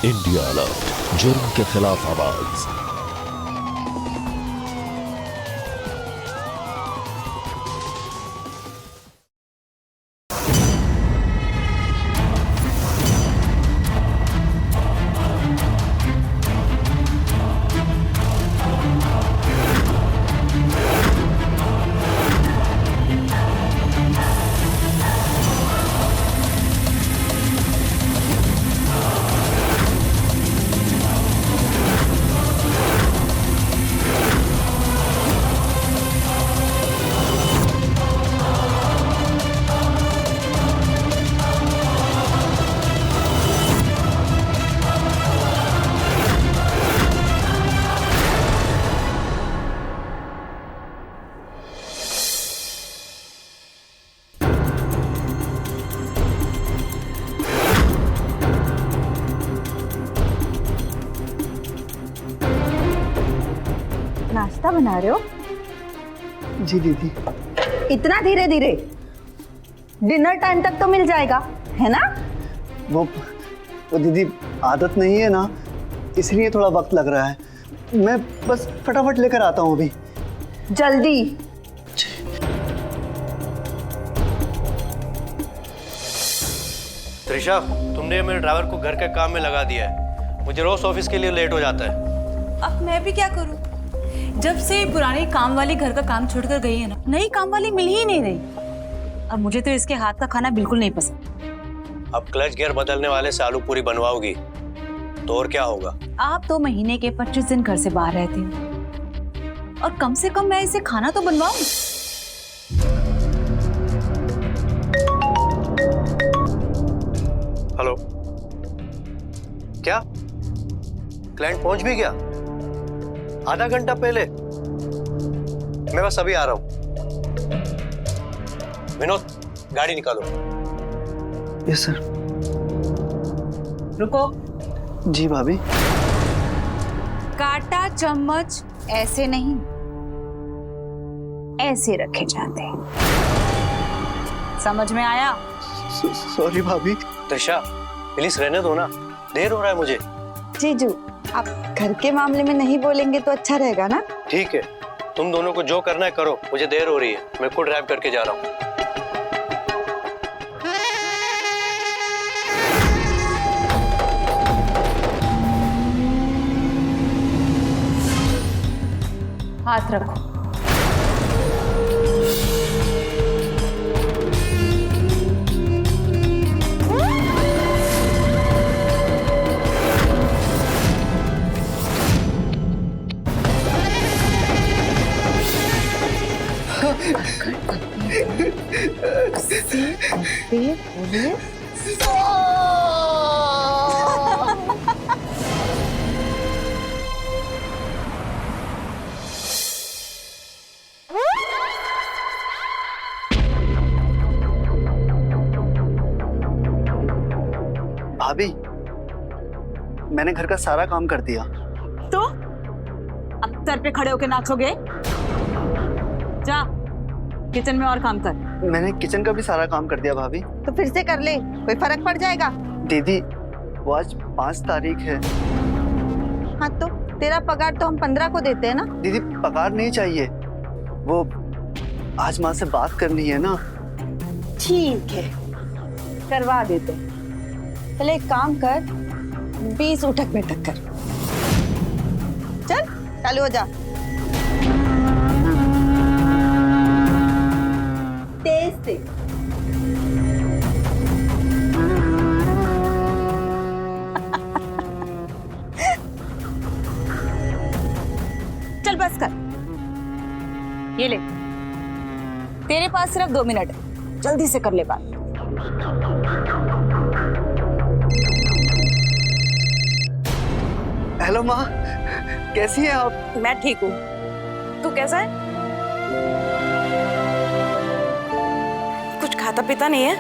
India alert, जुर्म के खिलाफ आवाज। नाश्ता बना रहे हो? जी दीदी। इतना धीरे धीरे? डिनर टाइम तक तो मिल जाएगा, है ना? वो दीदी आदत नहीं है ना, इसलिए थोड़ा वक्त लग रहा है। मैं बस फटाफट लेकर आता हूँ अभी। जल्दी। त्रिशा, तुमने मेरे ड्राइवर को घर के काम में लगा दिया है। मुझे रोज ऑफिस के लिए लेट हो जाता है। अब मैं भी क्या करूं? जब से पुरानी काम वाली घर का काम छोड़कर गई है ना, नई काम वाली मिल ही नहीं रही। अब मुझे तो इसके हाथ का खाना बिल्कुल नहीं पसंद। अब क्लच गियर बदलने वाले से आलू पूरी बनवाओगी तो और क्या होगा? आप तो महीने के 25 दिन घर से बाहर रहते हैं और कम से कम मैं इसे खाना तो बनवाऊं। हेलो, क्या क्लाइंट पहुंच भी गया? आधा घंटा पहले? मैं बस अभी आ रहा हूं। विनोद, गाड़ी निकालो। Yes sir. रुको। जी भाभी। काटा चम्मच ऐसे नहीं, ऐसे रखे जाते हैं। समझ में आया? सॉरी भाभी। त्रिशा, प्लीज रहने दो ना, देर हो रहा है मुझे। जीजू, आप घर के मामले में नहीं बोलेंगे तो अच्छा रहेगा ना? ठीक है, तुम दोनों को जो करना है करो, मुझे देर हो रही है। मैं खुद ड्राइव करके जा रहा हूँ। हाथ रखो। भाभी, मैंने घर का सारा काम कर दिया। तो अब सर पे खड़े होके नाचोगे? जा किचन में और काम कर। मैंने किचन का भी सारा काम कर दिया भाभी। तो फिर से कर ले, कोई फर्क पड़ जाएगा? दीदी, वो आज 5 तारीख है। हाँ तो तेरा पगार तो हम 15 को देते हैं ना? दीदी पगार नहीं चाहिए, वो आज माँ से बात करनी है ना। ठीक है, करवा देते। चले एक काम कर, 20 उठक बैठक कर। चल चालू हो जा। तेज से। चल बस कर। ये ले, तेरे पास सिर्फ 2 मिनट है, जल्दी से कर ले बात। हेलो माँ, कैसी हैं आप? मैं ठीक हूँ, तू कैसा है? कुछ खाता पीता नहीं है?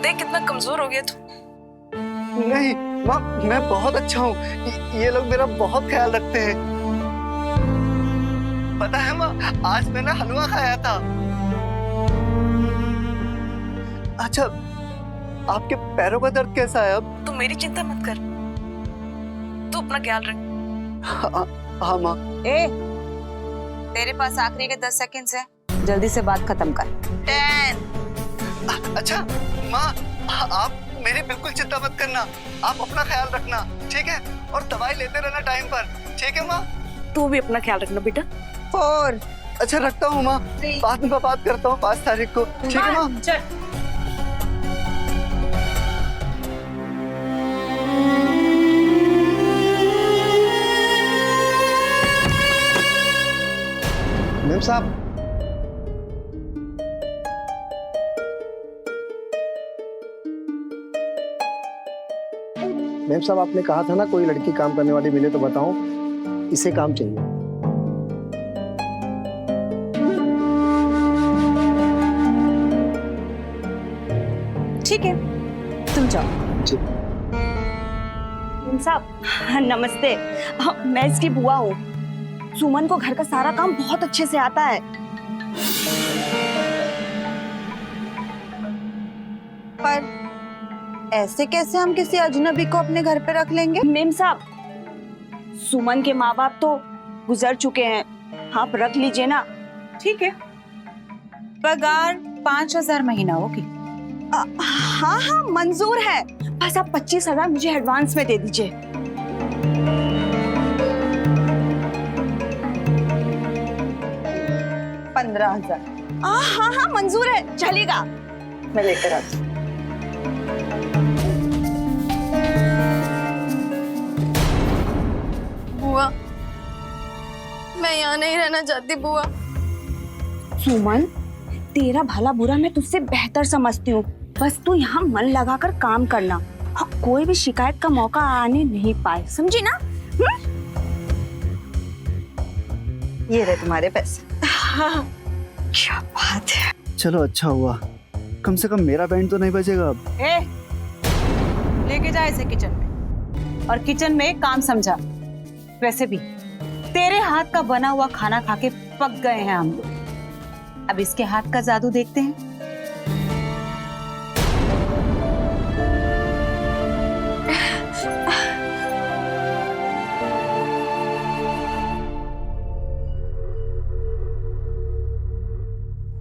देख कितना कमजोर हो गया तू। नहीं माँ, मैं बहुत अच्छा हूँ। ये लोग मेरा बहुत ख्याल रखते हैं। पता है माँ, आज मैंने हलवा खाया था। अच्छा, आपके पैरों का दर्द कैसा है अब? तुम मेरी चिंता मत कर, तू अपना ख्याल रख। हाँ माँ। ए, तेरे पास आखिरी के 10 सेकंड्स है, जल्दी से बात खत्म कर। 10। अच्छा माँ, आप मेरी बिल्कुल चिंता मत करना, आप अपना ख्याल रखना, ठीक है? और दवाई लेते रहना टाइम पर, ठीक है माँ? तू भी अपना ख्याल रखना बेटा। 4। अच्छा रखता हूँ माँ, बाद में बात करता हूँ 5 तारीख को, ठीक है माँ? चल। मैम साहब, मैम साहब आपने कहा था ना कोई लड़की काम करने वाली मिले तो बताओ, इसे काम चाहिए। ठीक है, तुम जाओ। ठीक। साहब नमस्ते, मैं इसकी बुआ हूँ। सुमन को घर का सारा काम बहुत अच्छे से आता है। पर ऐसे कैसे हम किसी अजनबी को अपने घर पे रख लेंगे? मेम साहब, सुमन के माँ बाप तो गुजर चुके हैं, आप रख लीजिए ना। ठीक है, पगार 5,000 महीना होगी। हाँ हाँ मंजूर है, बस आप 25,000 मुझे एडवांस में दे दीजिए। 15,000। हाँ हाँ मंजूर है, चलेगा, मैं लेकर आती हूँ। बुआ, मैं यहाँ नहीं रहना चाहती बुआ। सुमन, तेरा भला बुरा मैं तुझसे बेहतर समझती हूँ, बस तू यहाँ मन लगाकर काम करना। हाँ, कोई भी शिकायत का मौका आने नहीं पाए, समझी ना? ये रहे तुम्हारे पैसे। हाँ, क्या बात है। चलो अच्छा हुआ, कम से कम मेरा बैंड तो नहीं बजेगा अब। ए, लेके जा इसे किचन में, और किचन में काम समझा। वैसे भी तेरे हाथ का बना हुआ खाना खा के पक गए हैं हम लोग, अब इसके हाथ का जादू देखते हैं।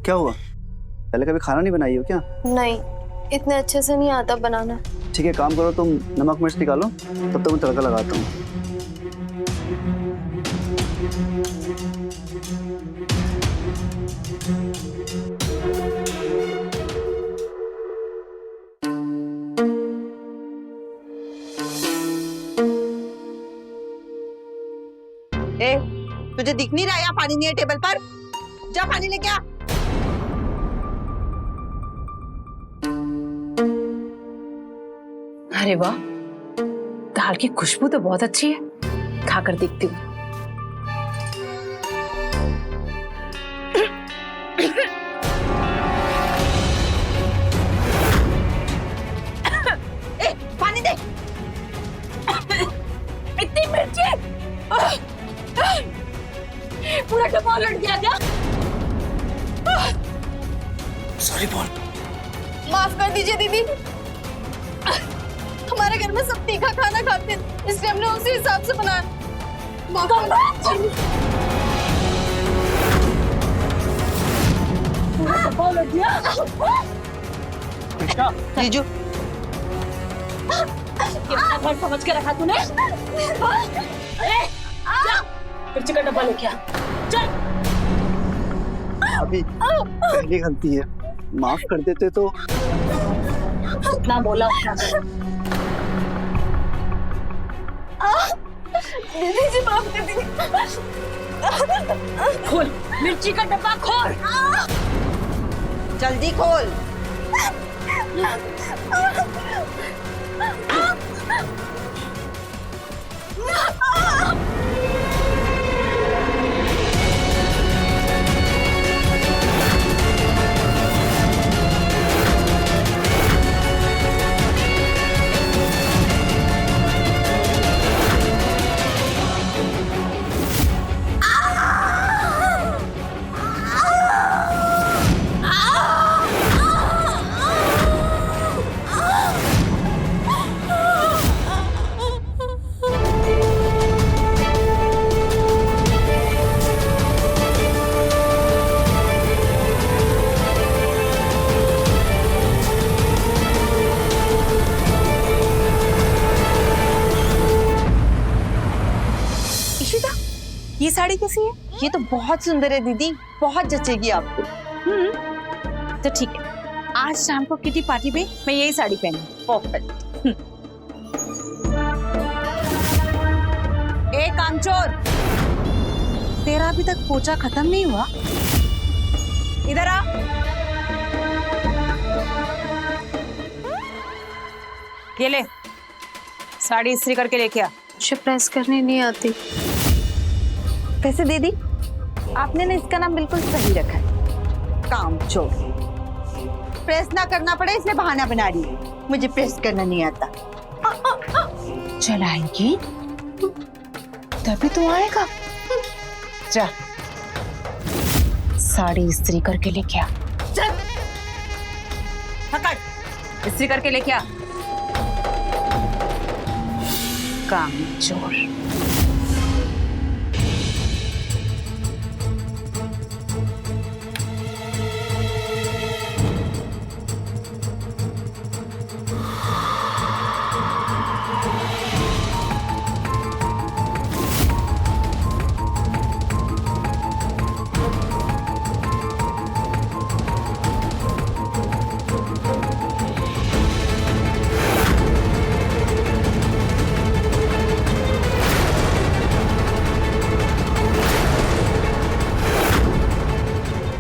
क्या हुआ, पहले कभी खाना नहीं बनाई हो क्या? नहीं, इतने अच्छे से नहीं आता बनाना। ठीक है, काम करो तुम, नमक मिर्च निकालो, तब तक मैं तड़का लगाता हूँ। ए, तुझे दिख नहीं रहा यहाँ पानी नहीं है टेबल पर? जा पानी लेके आ। अरे वाह, दाल की खुशबू तो बहुत अच्छी है, खाकर देखती हूँ। ए, पानी दे। इतनी मिर्ची, पूरा डब्बा उलट गया क्या? सॉरी बोल। माफ कर दीजिए दीदी, हमारे घर में सब तीखा खाना खाते हैं, इसलिए हमने उसी हिसाब से बनाया। माफ कर दीजिए। पूरा डब्बा उलट गया। जीजू, कितना घर समझ के रखा तूने? जा, मिर्ची का डब्बा लेके आ, चल। अभी पहली गलती है, माफ कर देते तो। ना बोला उतना कर। दीदी जी माफ कर दीजिए। खोल मिर्ची का डब्बा, खोल। जल्दी खोल। ये साड़ी कैसी है? ये तो बहुत सुंदर है दीदी, बहुत जचेगी आपको। तो ठीक है, आज शाम को किटी पार्टी में मैं यही साड़ी पहनूं। परफेक्ट। ए कामचोर, तेरा अभी तक पोछा खत्म नहीं हुआ? इधर आ। ये ले, साड़ी इस्त्री करके लेके आ। मुझे प्रेस करनी नहीं आती। वैसे दीदी, आपने ना इसका नाम बिल्कुल सही रखा है, कामचोर। प्रेस ना करना पड़े इसलिए बहाना बना रही है, मुझे प्रेस करना नहीं आता। चलाएगी तभी तो आएगा। जा, साड़ी इस्त्री करके लेके आ। चल, पकड़, इस्त्री करके लेके आ। कामचोर।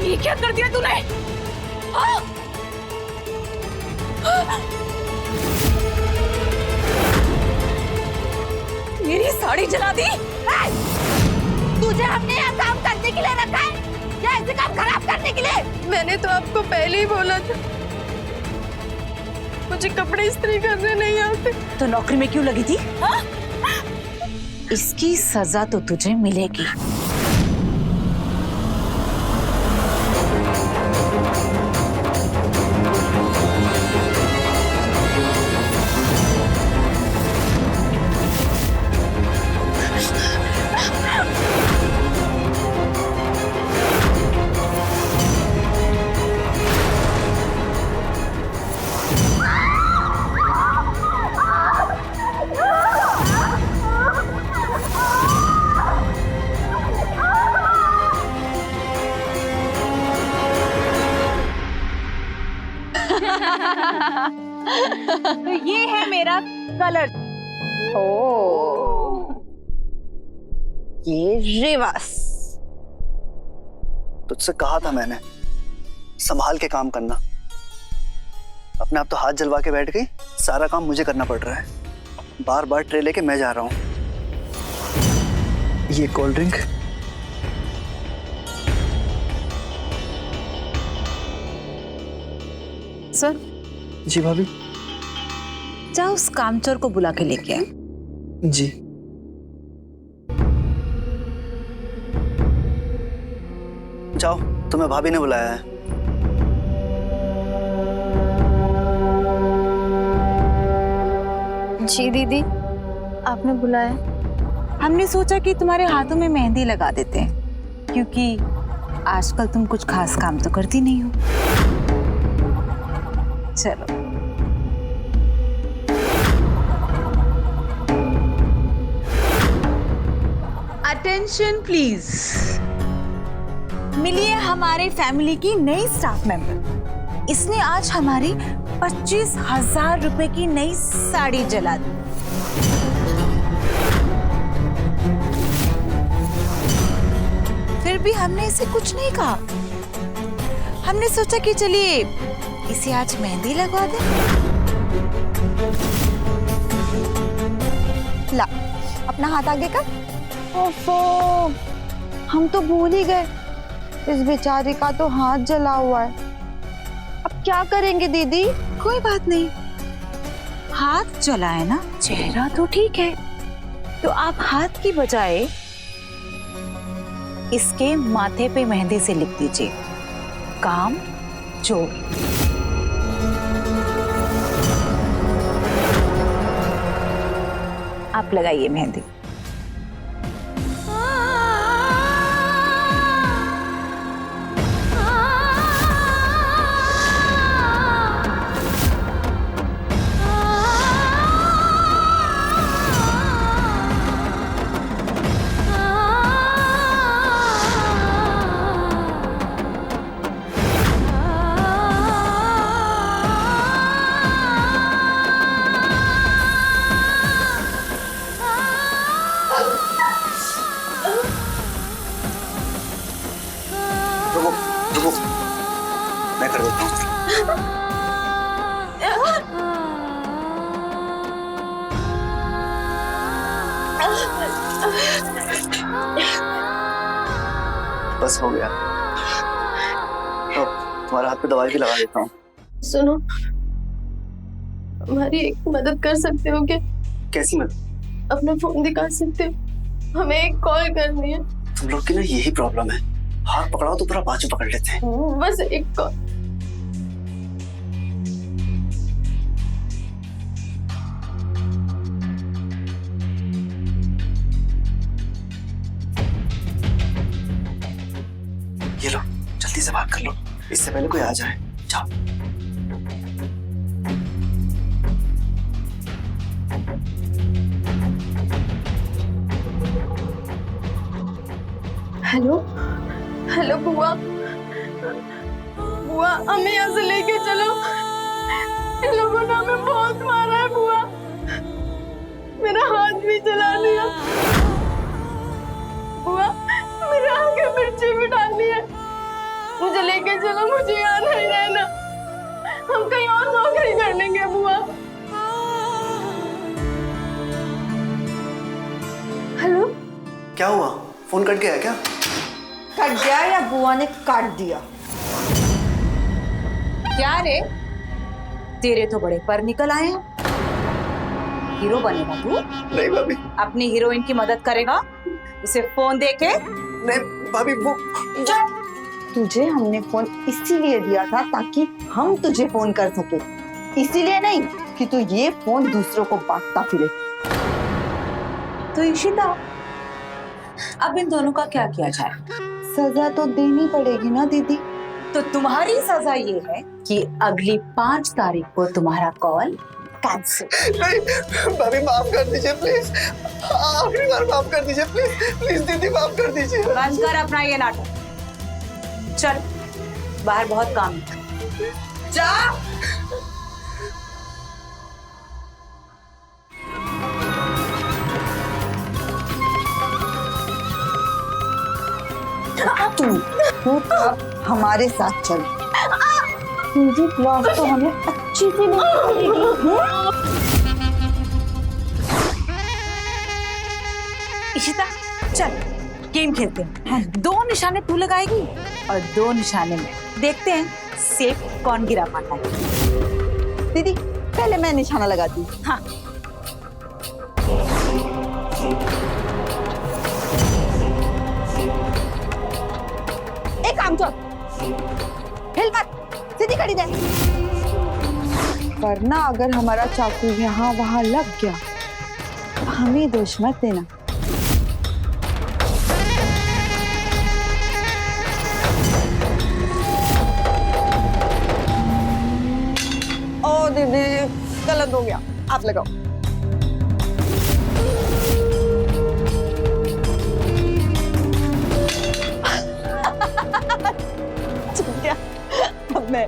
ये क्या कर दिया तूने? हाँ? मेरी साड़ी जला दी? तुझे हमने यहाँ काम करने के लिए रखा है या ऐसे काम खराब करने के लिए? मैंने तो आपको पहले ही बोला था, मुझे कपड़े इस्त्री करने नहीं आते। तो नौकरी में क्यों लगी थी? हाँ? इसकी सजा तो तुझे मिलेगी। तो ये है मेरा कलर। ओ, ये रिवर्स। तुझसे कहा था मैंने, संभाल के काम करना। अपने आप तो हाथ जलवा के बैठ गई, सारा काम मुझे करना पड़ रहा है। बार बार ट्रे लेके मैं जा रहा हूँ। ये कोल्ड ड्रिंक। सर, जी भाभी। जाओ उस कामचोर को बुला के लेके आए। जी। जाओ, तुम्हें भाभी ने बुलाया है। जी दीदी, आपने बुलाया? हमने सोचा कि तुम्हारे हाथों में मेहंदी लगा देते हैं, क्योंकि आजकल तुम कुछ खास काम तो करती नहीं हो। चलो। Attention please. मिलिए हमारे फैमिली की नई स्टाफ मेंबर। इसने आज हमारी 25,000 रुपए की नई साड़ी जला दी। फिर भी हमने इसे कुछ नहीं कहा। हमने सोचा कि चलिए इसे आज मेहंदी लगवा दें। ला, अपना हाथ आगे कर। ओफो, हम तो भूल ही गए, इस बेचारी का तो हाथ जला हुआ है। अब क्या करेंगे दीदी? कोई बात नहीं, हाथ जला है ना, चेहरा तो ठीक है। तो आप हाथ की बजाय इसके माथे पे मेहंदी से लिख दीजिए, काम चोर। आप लगाइए मेहंदी। बस हो गया। तो तुम्हारे हाथ पे दवाई भी लगा देता हूँ। सुनो, हमारी एक मदद कर सकते हो क्या? कैसी मदद? अपना फोन दिखा सकते हो? हमें एक कॉल करनी है। तुम लोग की ना यही प्रॉब्लम है, हाथ पकड़ाओ तो पूरा बाजू पकड़ लेते हैं। बस एक कॉल। ये लो, जल्दी से बात कर लो, इससे पहले कोई आ जाए। जाओ। हेलो हेलो बुआ, बुआ हमें यहाँ से लेके चलो। इन लोगों ने हमें बहुत मारा है बुआ, मेरा हाथ भी जला दिया। बुआ मेरे आगे मिर्ची भी डालनी है, मुझे लेके चलो, मुझे यहाँ नहीं रहना, हम कहीं और नौकरी कर लेंगे बुआ। हेलो, क्या हुआ? फोन कट गया क्या? कट गया या बुआ ने काट दिया? क्या रे, तेरे तो बड़े पर निकल आए हैं। हीरो बनेगा तू? नहीं भाभी। अपनी हीरोइन की मदद करेगा? उसे फोन देके? नहीं भाभी, वो तुझे हमने फोन इसीलिए दिया था ताकि हम तुझे फोन कर सके, इसीलिए नहीं कि तू ये फोन दूसरों को बांटता फिरे। तो इशिता, अब इन दोनों का क्या किया जाए? सजा तो देनी पड़ेगी ना दीदी। तो तुम्हारी सजा ये है कि अगली 5 तारीख को तुम्हारा कॉल कैंसिल। नहीं भाभी, माफ कर दीजिए प्लीज, आखिरी बार माफ कर दीजिए प्लीज, प्लीज दीदी माफ कर दीजिए। बंद कर अपना ये नाटक, चल बाहर बहुत काम है। जा। तू अब हमारे साथ चल। तुझे क्लास तो हमें अच्छी से नहीं पड़ेगी। इशिता चल गेम खेलते हैं। 2 निशाने तू लगाएगी और 2 निशाने में, देखते हैं सेफ कौन गिरा पाता है। दीदी पहले मैं निशाना लगाती हूँ। हाँ। एक काम कर, हिल मत, सीधी खड़ी दे, वरना अगर हमारा चाकू यहाँ वहां लग गया तो हमें दोष मत देना। ओ दीदी गलत हो गया, आप लगाओ। अब मैं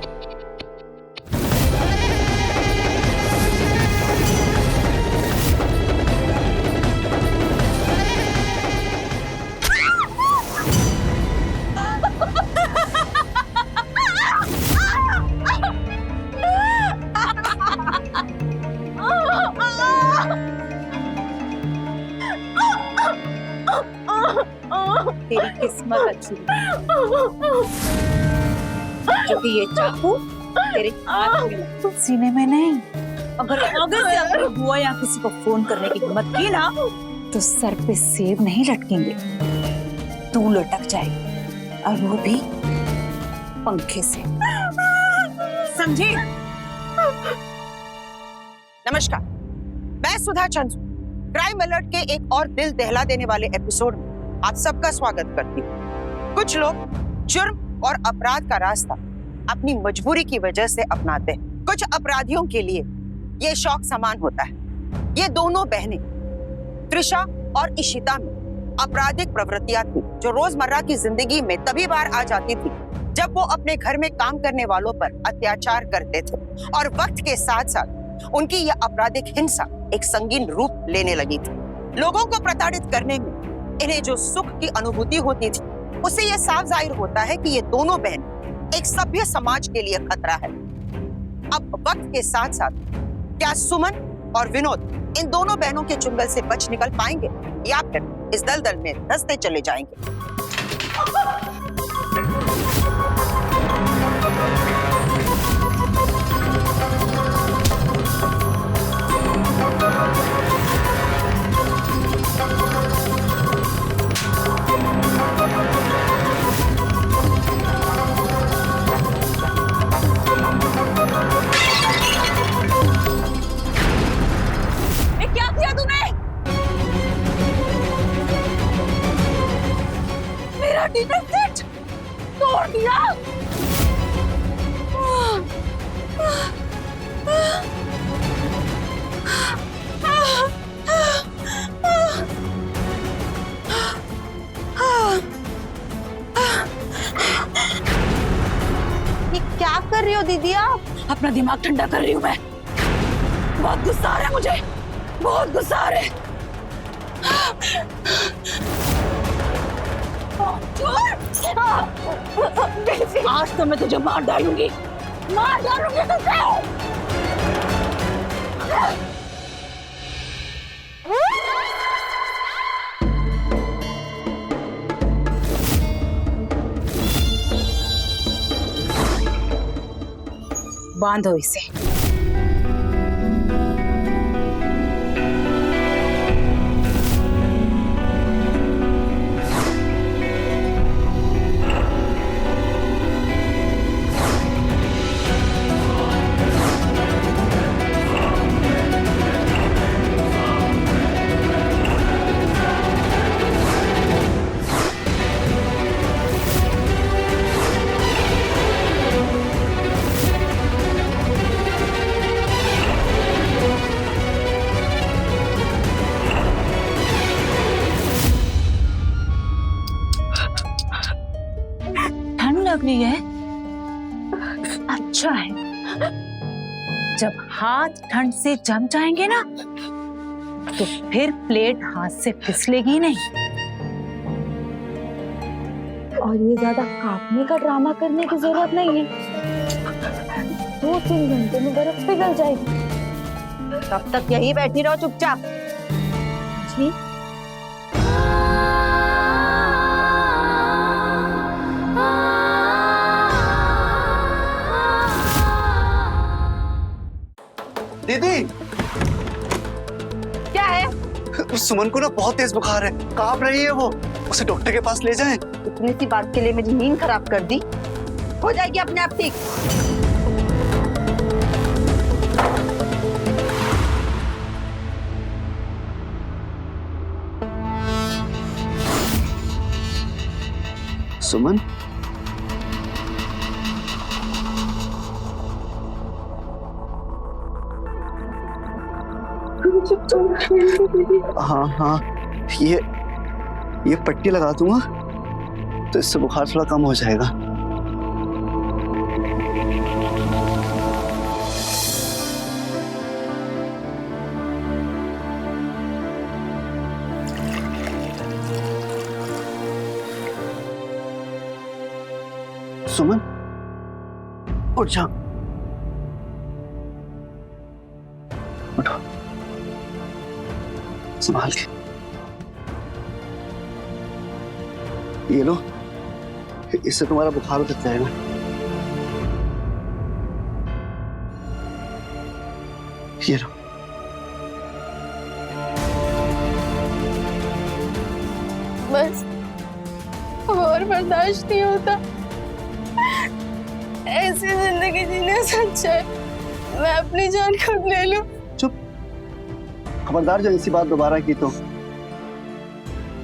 तेरी किस्मत अच्छी क्योंकि ये चाकू तेरे हाथ में लगा, सीने में नहीं। अगर आगे से अपनी बुआ या किसी को फोन करने की हिम्मत की ना तो सर पे सेब नहीं लटकेंगे, तू लटक जाएगी, और वो भी पंखे से, समझी? नमस्कार, मैं सुधा चंद्र क्राइम अलर्ट के एक और दिल दहला देने वाले एपिसोड में आप सबका स्वागत करती हूँ। कुछ लोग जुर्म और अपराध का रास्ता अपनी मजबूरी की वजह से अपनाते हैं। कुछ अपराधियों के लिए ये शौक समान होता है। ये दोनों बहनें त्रिशा और इशिता में आपराधिक प्रवृत्तियां थी जो रोजमर्रा की जिंदगी में तभी बार आ जाती थी जब वो अपने घर में काम करने वालों पर अत्याचार करते थे, और वक्त के साथ साथ उनकी यह आपराधिक हिंसा एक संगीन रूप लेने लगी थी। लोगों को प्रताड़ित करने में इन्हें जो सुख की अनुभूति होती थी, उससे यह साफ जाहिर होता है कि ये दोनों बहन एक सभ्य समाज के लिए खतरा है। अब वक्त के साथ साथ क्या सुमन और विनोद इन दोनों बहनों के चुंगल से बच निकल पाएंगे या फिर इस दलदल में धंसते चले जाएंगे। क्या किया तूने? मेरा डिनर सेट तोड़ दिया। ये क्या कर रही हो दीदी आप? अपना दिमाग ठंडा कर रही हूँ मैं। बहुत गुस्सा आ रहा है मुझे, बहुत गुस्सा आ रहा है। आज तो मैं तुझे मार डालूंगी, मार डालूंगी तुझे। बांधो इसे। लग रही है, अच्छा है। जब हाथ ठंड से जम जाएंगे ना तो फिर प्लेट हाथ से फिसलेगी नहीं। और ये ज्यादा काटने का ड्रामा करने की जरूरत नहीं है, 2-3 घंटे में बर्फ पिघल जाएगी। तब तक यही बैठी रहो चुपचाप। जी दीदी, क्या है? सुमन को ना बहुत तेज बुखार है, कांप रही है वो। उसे डॉक्टर के पास ले जाएं। इतनी सी बात के लिए मेरी नींद खराब कर दी। हो जाएगी अपने आप ठीक। सुमन, हाँ हाँ, ये पट्टी लगा दूंगा तो इससे बुखार थोड़ा कम हो जाएगा। सुमन, उठ जा, उठो, संभाल के। ये लो, इससे तुम्हारा बुखार उतर जाएगा। ये लो। बस और बर्दाश्त नहीं होता, ऐसी जिंदगी जीने से अच्छा है मैं अपनी जान खुद ले लूं। चुप, खबरदार जो ऐसी बात दोबारा की तो।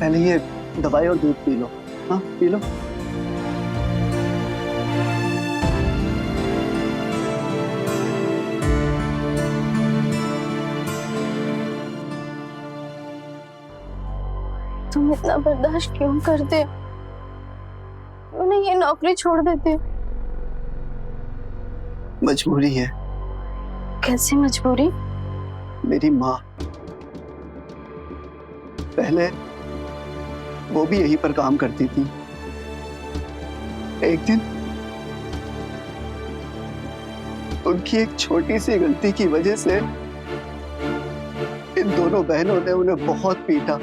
पहले ये दवाई और दूध पी लो। हाँ, पी लो। तुम इतना बर्दाश्त क्यों करते? उन्हें ये नौकरी छोड़ देते। मजबूरी है। कैसी मजबूरी? मेरी माँ, पहले वो भी यहीं पर काम करती थी। एक दिन उनकी एक छोटी सी गलती की वजह से इन दोनों बहनों ने उन्हें बहुत पीटा।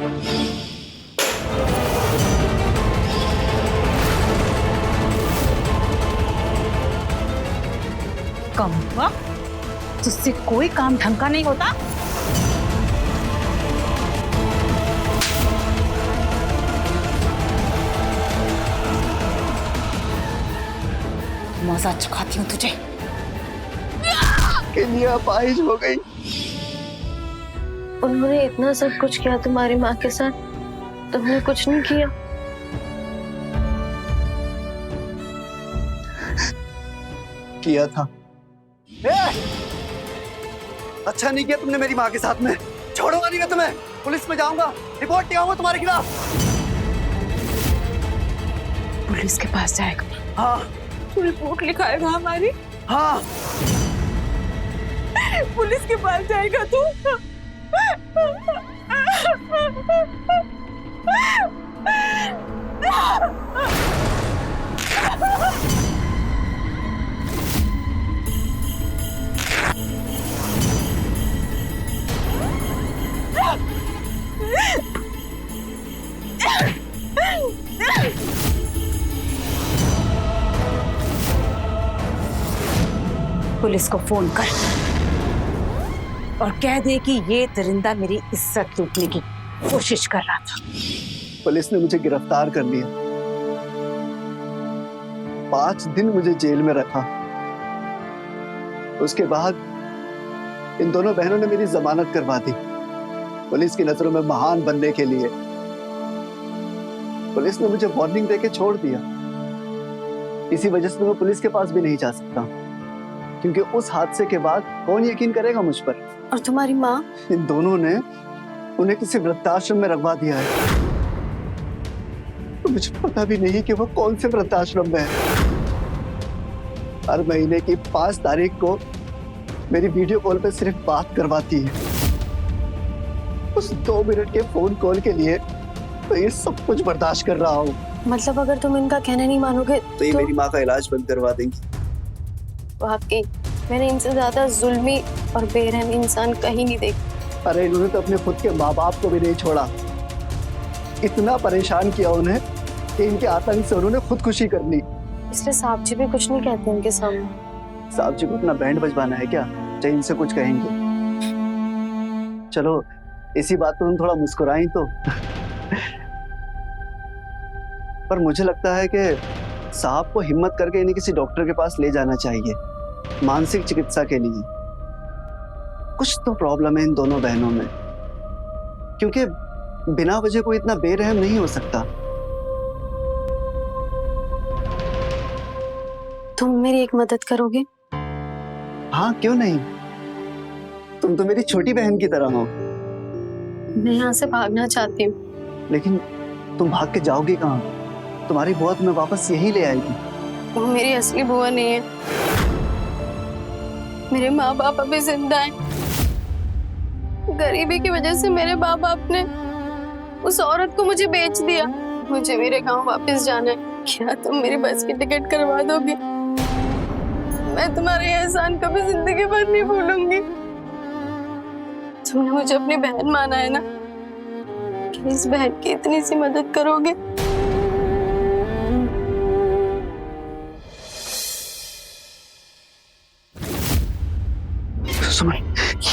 कम हुआ, तुझसे कोई काम ढंग का नहीं होता। मजा चुकाती हूँ तुझे। के लिए अपाहिज हो गई। उन्होंने इतना सब कुछ किया तुम्हारी माँ के साथ, तुमने कुछ नहीं किया। किया था। अच्छा नहीं किया तुमने मेरी माँ के साथ में। छोड़ूंगा नहीं मैं तुम्हें, पुलिस में जाऊंगा, रिपोर्ट लगाऊंगा तुम्हारे खिलाफ। पुलिस के पास जाएगा? हाँ। तू रिपोर्ट लिखाएगा हमारी? हाँ। पुलिस के पास जाएगा तू? पुलिस को फोन कर और कह दे कि ये दरिंदा मेरी इज्जत लूटने की कोशिश कर रहा था। पुलिस ने मुझे गिरफ्तार कर लिया, 5 दिन मुझे जेल में रखा। उसके बाद इन दोनों बहनों ने मेरी जमानत करवा दी, पुलिस की नजरों में महान बनने के लिए। पुलिस ने मुझे वार्निंग देके छोड़ दिया। इसी वजह से मैं पुलिस के पास भी नहीं जा सकता, क्योंकि उस हादसे के बाद कौन यकीन करेगा मुझ पर। और तुम्हारी माँ? इन दोनों ने उन्हें किसी वृद्धाश्रम में रखवा दिया है। तो मुझे पता भी नहीं कि वो कौन से वृद्धाश्रम में है। हर महीने की 5 तारीख को मेरी वीडियो कॉल पे सिर्फ बात करवाती है। उस 2 मिनट के फोन कॉल के लिए तो ये सब कुछ बर्दाश्त कर रहा हूँ। मतलब अगर तुम इनका कहना नहीं मानोगे तो ये मेरी माँ का इलाज बंद करवा देंगी। वाकई मैंने इनसे ज्यादा जुल्मी और बेरहम इंसान कहीं नहीं देखा। अरे इन्होंने तो अपने खुद के माँ बाप को भी नहीं छोड़ा। इतना परेशान किया उन्हें कि इनके आतंक से उन्होंने खुदकुशी कर ली। इसलिए साहब जी भी कुछ नहीं कहते इनके सामने। साहब जी को अपना बैंड बजवाना है क्या? चाहे इनसे कुछ कहेंगे। चलो इसी बात पर तुम थोड़ा मुस्कुराई तो। पर मुझे लगता है कि साहब को हिम्मत करके इन्हें किसी डॉक्टर के पास ले जाना चाहिए, मानसिक चिकित्सा के लिए। कुछ तो प्रॉब्लम है इन दोनों बहनों में, क्योंकि बिना वजह कोई इतना बेरहम नहीं हो सकता। तुम मेरी एक मदद करोगे? हाँ क्यों नहीं, तुम तो मेरी छोटी बहन की तरह हो। मैं यहाँ से भागना चाहती हूँ। लेकिन तुम भाग के जाओगी कहाँ? तुम्हारी बुआ तुम्हें वापस यहीं ले आएगी। वो मेरी असली बुआ नहीं है। मेरे माँ बाप अभी जिंदा हैं। गरीबी की वजह से मेरे माँ बाप ने उस औरत को मुझे बेच दिया। मुझे मेरे गांव वापस जाना है। क्या तुम मेरी बस की टिकट करवा दोगे? मैं तुम्हारे एहसान कभी जिंदगी भर नहीं भूलूंगी। तुमने मुझे अपनी बहन माना है ना, क्या इस बहन की इतनी सी मदद करोगे? सुनो,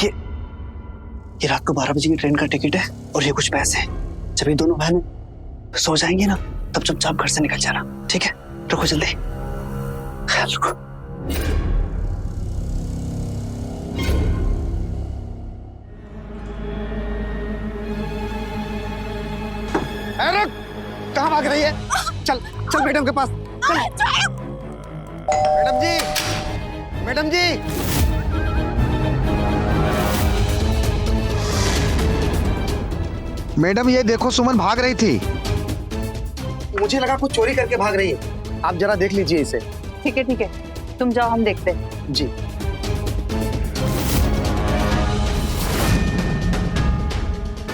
ये रात को 12 बजे की ट्रेन का टिकट है और ये कुछ पैसे हैं। जब ये दोनों बहनें सो जाएंगी ना, तब चुपचाप घर से निकल जाना, ठीक है? रुको जल्दी, ख्याल रखो। रुक, कहाँ भाग रही है? चल चल मैडम के पास चल। मैडम जी, मैडम जी। मैडम ये देखो, सुमन भाग रही थी। मुझे लगा कुछ चोरी करके भाग रही है। आप जरा देख लीजिए इसे। ठीक है, तुम जाओ, हम देखते हैं। जी।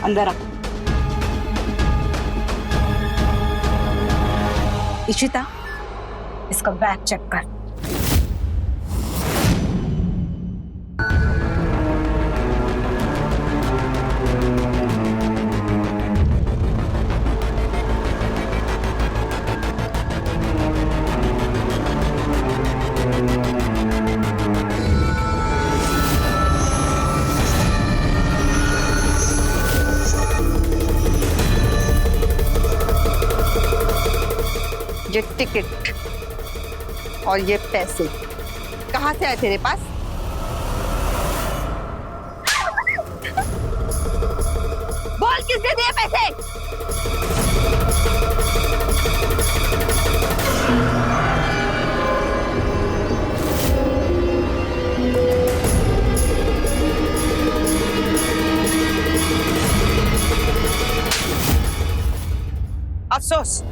अंदर आ। इशिता, इसका बैग चेक कर। ये टिकट और ये पैसे कहाँ से आए तेरे पास? बोल किसने दिए पैसे? अफसोस,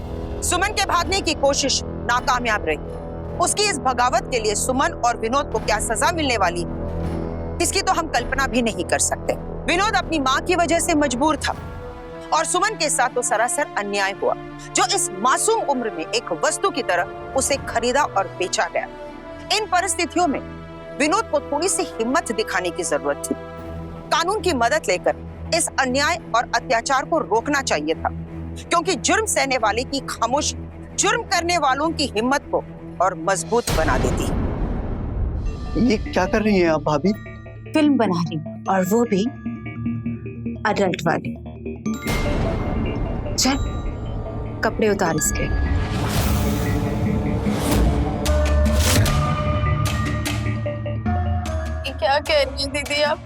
सुमन के भागने की कोशिश नाकामयाब रही। उसकी इस बगावत के लिए सुमन और विनोद को क्या सजा मिलने वाली है, इसकी तो हम कल्पना भी नहीं कर सकते। विनोद अपनी माँ की वजह से मजबूर था और सुमन के साथ तो सरासर अन्याय हुआ, जो इस मासूम उम्र में एक वस्तु की तरह उसे खरीदा और बेचा गया। इन परिस्थितियों में विनोद को थोड़ी सी हिम्मत दिखाने की जरूरत थी। कानून की मदद लेकर इस अन्याय और अत्याचार को रोकना चाहिए था, क्योंकि जुर्म सहने वाले की खामोशी जुर्म करने वालों की हिम्मत को और मजबूत बना देती है। ये क्या कर रही हैं आप भाभी? फिल्म बना रही हूँ, और वो भी अडल्ट वाली। चल कपड़े उतार इसके। ये क्या कह रही है दीदी आप?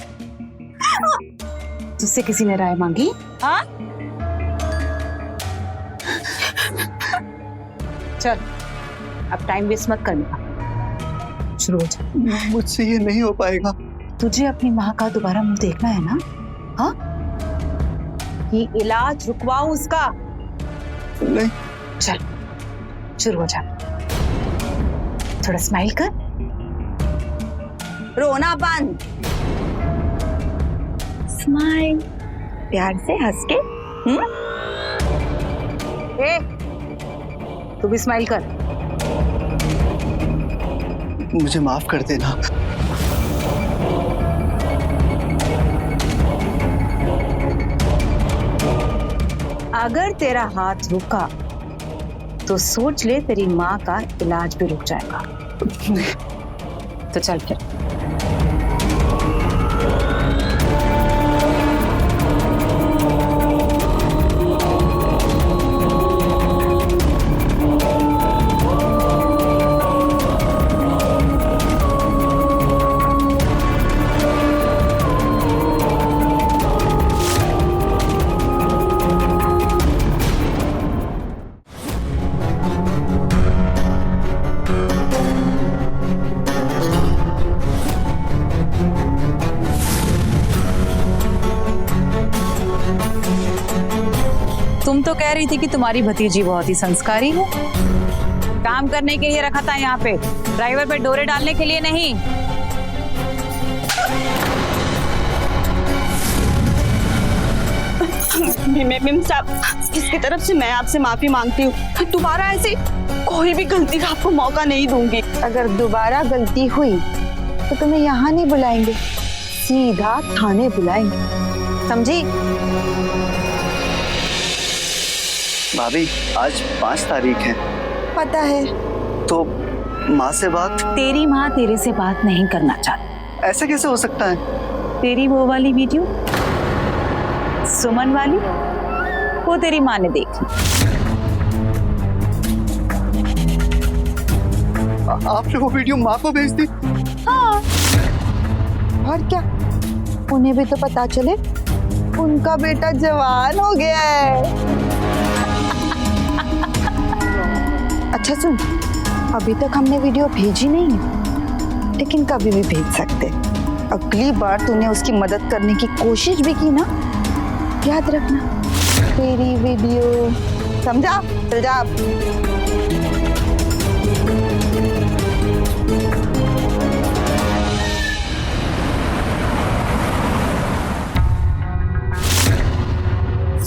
तुझसे किसी ने राय मांगी? हाँ, चल अब टाइम वेस्ट मत करना, शुरू हो जा। मुझसे ये नहीं हो पाएगा। तुझे अपनी माँ का दोबारा मुंह देखना है ना? हाँ, ये इलाज रुकवाओ उसका। नहीं। चल शुरू हो जा, थोड़ा स्माइल कर। रोना बंद, स्माइल, प्यार से हंस के। ए, तू भी स्माइल कर। मुझे माफ कर देना। अगर तेरा हाथ रुका तो सोच ले तेरी माँ का इलाज भी रुक जाएगा। तो चल फिर। तुम तो कह रही थी कि तुम्हारी भतीजी बहुत ही संस्कारी है। काम करने के लिए रखा था यहाँ पे, ड्राइवर पे डोरे डालने के लिए नहीं। मेम साहब, इसकी तरफ से मैं आपसे माफी मांगती हूँ। दोबारा ऐसी कोई भी गलती का आपको मौका नहीं दूंगी। अगर दोबारा गलती हुई तो तुम्हें यहाँ नहीं बुलाएंगे, सीधा थाने बुलाएंगे, समझी? भाभी आज 5 तारीख है। पता है। तो माँ से बात? तेरी माँ तेरे से बात नहीं करना चाहती। ऐसे कैसे हो सकता है? तेरी वो वाली वीडियो, सुमन वाली, वो तेरी माँ ने देखी। आपने वो वीडियो माँ को भेज दी? हाँ, और क्या, उन्हें भी तो पता चले उनका बेटा जवान हो गया है। अच्छा सुन, अभी तक हमने वीडियो भेजी नहीं है, लेकिन कभी भी भेज सकते। अगली बार तूने उसकी मदद करने की कोशिश भी की ना, याद रखना तेरी वीडियो, समझा? चल जा।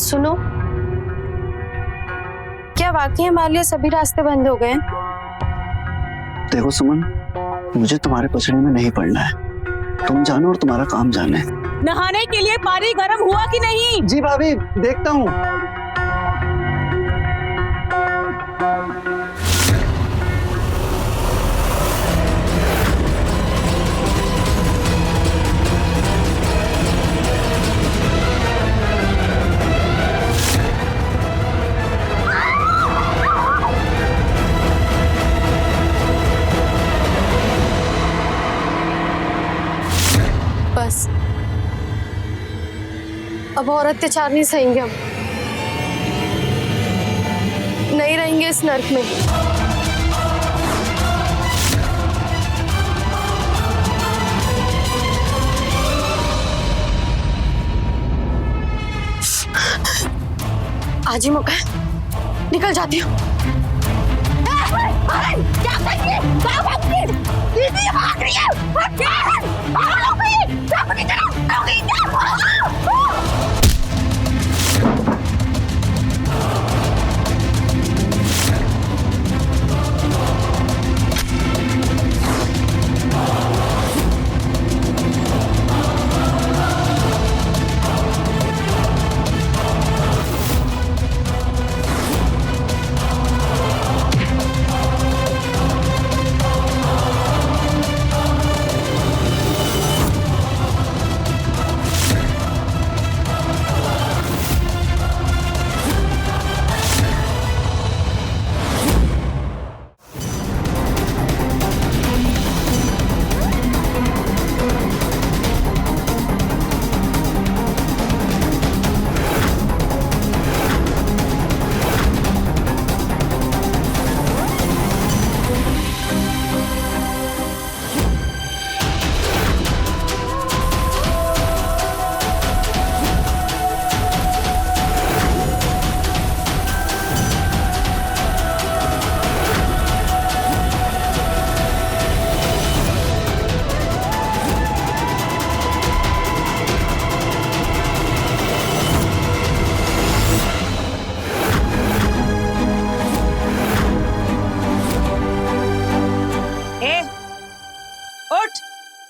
सुनो, क्या वाकई हमारे लिए सभी रास्ते बंद हो गए? देखो सुमन, मुझे तुम्हारे पछड़े में नहीं पड़ना है। तुम जानो और तुम्हारा काम जाने। नहाने के लिए पानी गर्म हुआ कि नहीं? जी भाभी, देखता हूँ। अब और अत्याचार नहीं सहेंगे हम, नहीं रहेंगे इस नर्क में। आज ही मौका है, निकल जाती हूँ। क्या कर रही है? दीदी भाग रही है। क्या है? भागो भाई, भागो की तरफ, भागो की तरफ।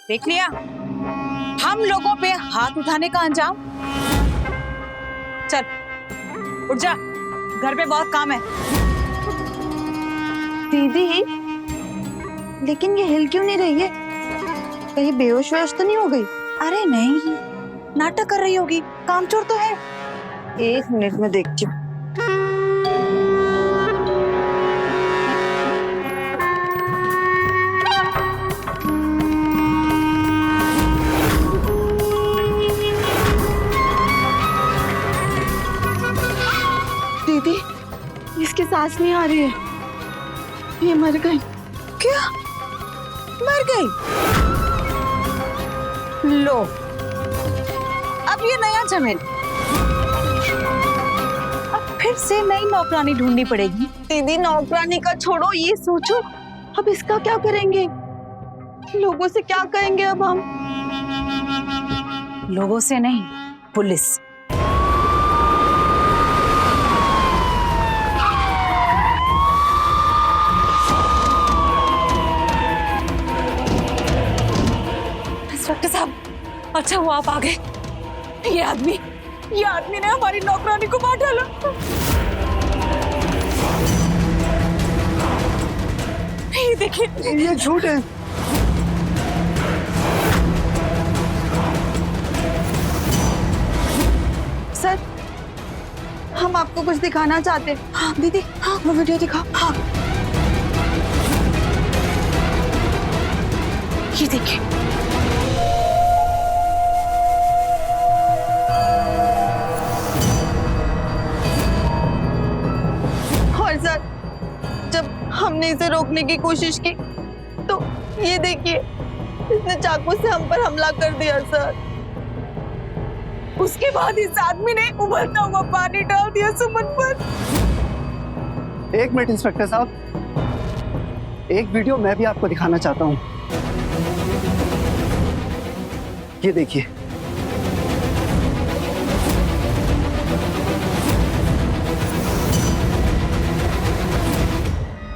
देख लिया हम लोगों पे हाथ उठाने का अंजाम। चल उठ जा, घर पे बहुत काम है। दीदी लेकिन ये हिल क्यों नहीं रही है? कहीं बेहोश वेहोश तो नहीं हो गई? अरे नहीं, नाटक कर रही होगी, कामचोर तो है। 1 मिनट में देखती हूँ। दीदी इसकी सांस नहीं आ रही है, ये मर गई। क्या मर गई? लो अब ये नया झमेल, अब फिर से नई नौकरानी ढूंढनी पड़ेगी। दीदी नौकरानी का छोड़ो, ये सोचो अब इसका क्या करेंगे? लोगों से क्या कहेंगे अब हम? लोगों से नहीं, पुलिस से। इंस्पेक्टर साहब, अच्छा वो आप आ गए। ये आदमी ने हमारी नौकरानी को मार डाला। ये देखिए, ये झूठ है। सर हम आपको कुछ दिखाना चाहते हैं। हाँ दीदी, हाँ वो वीडियो दिखाओ। हाँ ये देखिए, और सर जब हमने इसे रोकने की कोशिश की तो ये देखिए, इसने चाकू से हम पर हमला कर दिया सर। उसके बाद इस आदमी ने उबलता हुआ पानी डाल दिया सुमन पर। 1 मिनट इंस्पेक्टर साहब, एक वीडियो मैं भी आपको दिखाना चाहता हूँ। ये देखिए,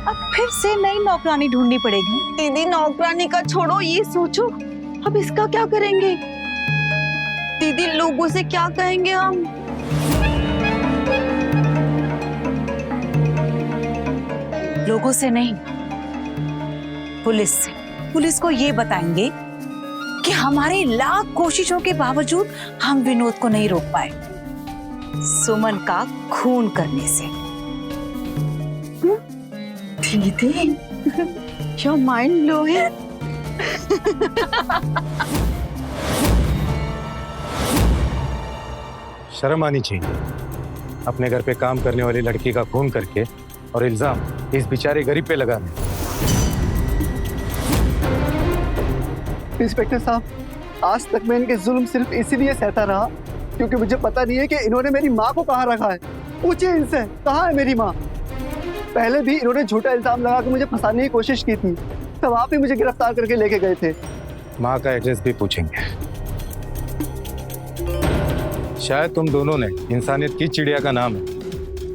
अब फिर से नई नौकरानी ढूंढनी पड़ेगी। दीदी नौकरानी का छोड़ो, ये सोचो अब इसका क्या करेंगे? दीदी लोगों से क्या कहेंगे हम? लोगों से नहीं, पुलिस से। पुलिस को ये बताएंगे कि हमारी लाख कोशिशों के बावजूद हम विनोद को नहीं रोक पाए सुमन का खून करने से। दीदी योर माइंड ब्लोइंग। शर्म आनी चाहिए अपने घर पे काम करने वाली लड़की का खून करके और इल्जाम इस बेचारे गरीब पे लगाने। इंस्पेक्टर साहब, आज तक मैं इनके जुल्म सिर्फ इसीलिए सहता रहा क्योंकि मुझे पता नहीं है कि इन्होंने मेरी माँ को कहाँ रखा है। पूछिए इनसे, कहाँ है मेरी माँ? पहले भी इन्होंने झूठा इल्जाम लगा के मुझे फंसाने की कोशिश की थी, तब आप ही मुझे गिरफ्तार करके लेके गए थे। माँ का एड्रेस भी पूछेंगे। शायद तुम दोनों ने इंसानियत की चिड़िया का नाम है,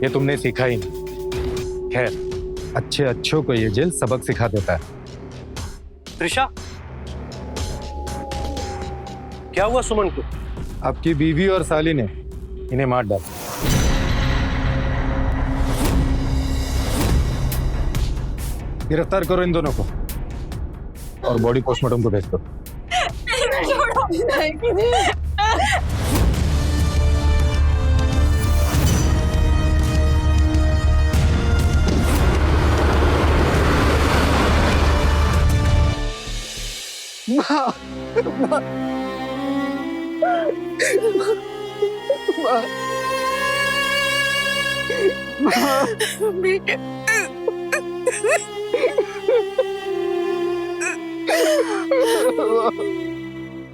ये तुमने सीखा ही नहीं। खैर, अच्छे अच्छों को ये जेल सबक सिखा देता है। त्रिशा, क्या हुआ सुमन को? आपकी बीवी और साली ने इन्हें मार डाला। गिरफ्तार करो इन दोनों को और बॉडी पोस्टमार्टम को भेज दो।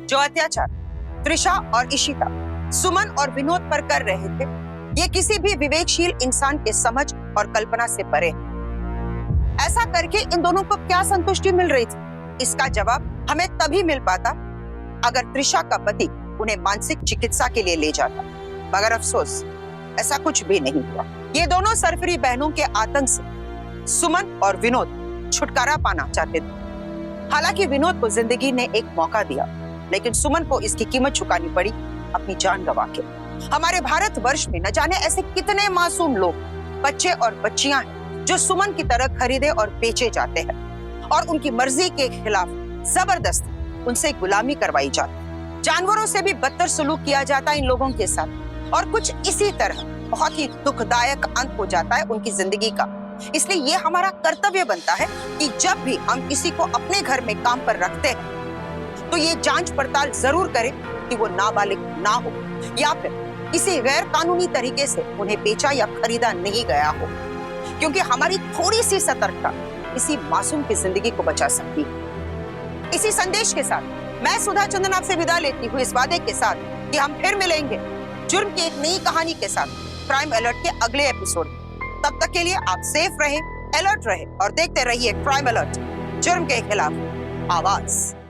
जो अत्याचार त्रिशा और इशिता सुमन और विनोद पर कर रहे थे, ये किसी भी विवेकशील इंसान के समझ और कल्पना से परे है। ऐसा करके इन दोनों को क्या संतुष्टि मिल रही थी, इसका जवाब हमें तभी मिल पाता अगर त्रिशा का पति उन्हें मानसिक चिकित्सा के लिए ले जाता, मगर अफसोस ऐसा कुछ भी नहीं हुआ। ये दोनों सरफरी बहनों के आतंक से सुमन और विनोद छुटकारा पाना चाहते थे। हालांकि विनोद को जिंदगी ने एक मौका दिया, लेकिन सुमन को इसकी कीमत चुकानी पड़ी अपनी जान गंवा के। हमारे भारतवर्ष में न जाने ऐसे कितने मासूम लोग, बच्चे और बच्चियां हैं जो सुमन की तरह खरीदे और बेचे जाते हैं और उनकी मर्जी के खिलाफ जबरदस्ती उनसे गुलामी करवाई जाती। जानवरों से भी बदतर सलूक किया जाता है इन लोगों के साथ और कुछ इसी तरह बहुत ही दुखदायक अंत हो जाता है उनकी जिंदगी का। इसलिए ये हमारा कर्तव्य बनता है कि जब भी हम किसी को अपने घर में काम पर रखते हैं तो ये जांच पड़ताल जरूर करें कि वो नाबालिग ना हो या फिर किसी गैर कानूनी तरीके से उन्हें बेचा या खरीदा नहीं गया हो, क्योंकि हमारी थोड़ी सी सतर्कता इसी मासूम की जिंदगी को बचा सकती है। इसी संदेश के साथ मैं सुधा चंदन आपसे विदा लेती हूँ, इस वादे के साथ कि हम फिर मिलेंगे जुर्म की एक नई कहानी के साथ क्राइम अलर्ट के अगले एपिसोड में। तब तक के लिए आप सेफ रहें, अलर्ट रहें और देखते रहिए क्राइम अलर्ट, जुर्म के खिलाफ आवाज।